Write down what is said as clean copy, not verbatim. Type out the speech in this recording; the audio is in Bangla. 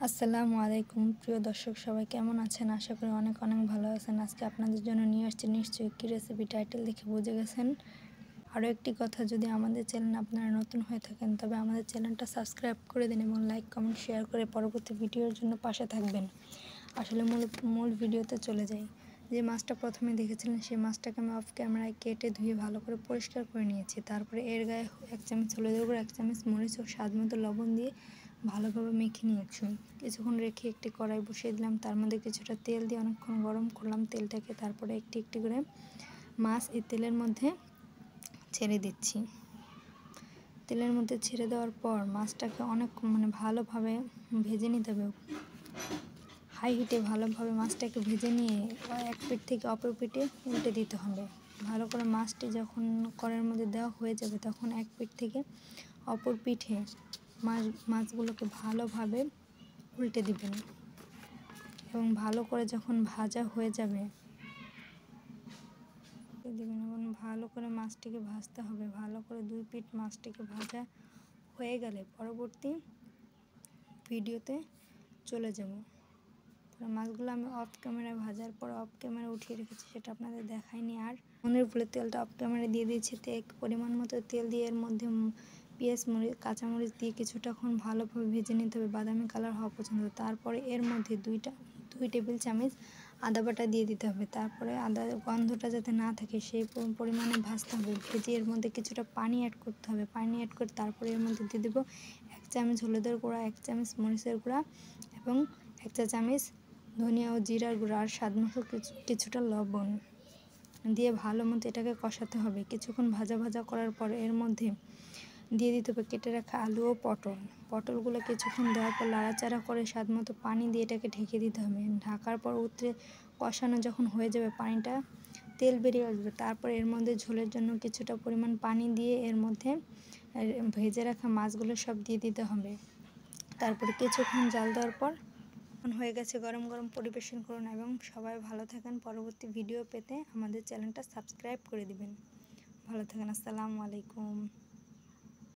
আসসালামু আলাইকুম প্রিয় দর্শক সবাই কেমন আছেন? আশা করি অনেক ভালো আছেন। আজকে আপনাদের জন্য নিয়ে আসছি নিশ্চয়ই কি রেসিপি, টাইটেল দেখে বুঝে গেছেন। আরও একটি কথা, যদি আমাদের চ্যানেল আপনারা নতুন হয়ে থাকেন তবে আমাদের চ্যানেলটা সাবস্ক্রাইব করে দিন এবং লাইক কমেন্ট শেয়ার করে পরবর্তী ভিডিওর জন্য পাশে থাকবেন। আসলে মূল ভিডিওতে চলে যাই। যে মাছটা প্রথমে দেখেছিলেন সেই মাছটাকে আমি অফ ক্যামেরায় কেটে ধুয়ে ভালো করে পরিষ্কার করে নিয়েছি। তারপরে এর গায়ে 1 চামচ হলুদের গুঁড়ো, 1 চামচ মরিচ ও স্বাদ মতো লবণ দিয়ে ভালোভাবে মেখে নিয়েছি। কিছুক্ষণ রেখে একটি কড়াই বসিয়ে দিলাম, তার মধ্যে কিছুটা তেল দিয়ে অনেকক্ষণ গরম করলাম তেলটাকে। তারপরে একটি একটি করে মাছ এই তেলের মধ্যে ছেড়ে দিচ্ছি। তেলের মধ্যে ছেড়ে দেওয়ার পর মাছটাকে অনেক ভালোভাবে ভেজে নিতে হবে। হাই হিটে ভালোভাবে মাছটাকে ভেজে নিয়ে এক পিঠ থেকে অপর পিঠে উল্টে দিতে হবে। ভালো করে মাছটি যখন কড়াইয়ের মধ্যে দেওয়া হয়ে যাবে তখন এক পিঠ থেকে অপর পিঠে মাছগুলোকে ভালোভাবে উল্টে দিবেন এবং ভালো করে যখন ভাজা হয়ে যাবে এবং ভালো করে মাছটিকে ভাজতে হবে। ভালো করে 2 পিঠ মাছটিকে ভাজা হয়ে গেলে পরবর্তী ভিডিওতে চলে যাব। মাছগুলো আমি অফ ক্যামেরায় ভাজার পর অফ ক্যামেরা উঠিয়ে রেখেছি, সেটা আপনাদের দেখাইনি। আর মনের ভুলে তেলটা অফ ক্যামেরা দিয়ে দিয়েছি। পরিমাণ মতো তেল দিয়ে এর মধ্যে পেঁয়াজ, কাঁচামরিচ দিয়ে কিছুটাক্ষণ ভালোভাবে ভেজে নিতে হবে, বাদামি কালার হওয়া পর্যন্ত। তারপরে এর মধ্যে 2 টেবিল চামচ আদা বাটা দিয়ে দিতে হবে। তারপরে আদার গন্ধটা যাতে না থাকে সেই পরিমাণে ভাজতে হবে। ভেজে এর মধ্যে কিছুটা পানি অ্যাড করতে হবে। পানি অ্যাড করে তারপরে এর মধ্যে দিয়ে দেবো 1 চামচ হলুদের গুঁড়া, 1 চামচ মরিচের গুঁড়া এবং 1 চা চামচ ধনিয়া ও জিরার গুঁড়া আর স্বাদ মতো কিছুটা লবণ দিয়ে ভালো মতো এটাকে কষাতে হবে। কিছুক্ষণ ভাজা করার পর এর মধ্যে দিয়ে দিতে হবে কেটে রাখা আলু ও পটলগুলো কিছুক্ষণ দেওয়ার পর লাড়াচাড়া করে স্বাদ মতো পানি দিয়ে এটাকে ঢেকে দিতে হবে। ঢাকার পর উতরে কষানো যখন হয়ে যাবে, পানিটা তেল বেরিয়ে আসবে, তারপর এর মধ্যে ঝোলের জন্য কিছুটা পরিমাণ পানি দিয়ে এর মধ্যে ভেজে রাখা মাছগুলো সব দিয়ে দিতে হবে। তারপরে কিছুক্ষণ জাল দেওয়ার পর হয়ে গেছে, গরম গরম পরিবেশন করুন এবং সবাই ভালো থাকেন। পরবর্তী ভিডিও পেতে আমাদের চ্যানেলটা সাবস্ক্রাইব করে দিবেন। ভালো থাকেন। আসসালামু আলাইকুম।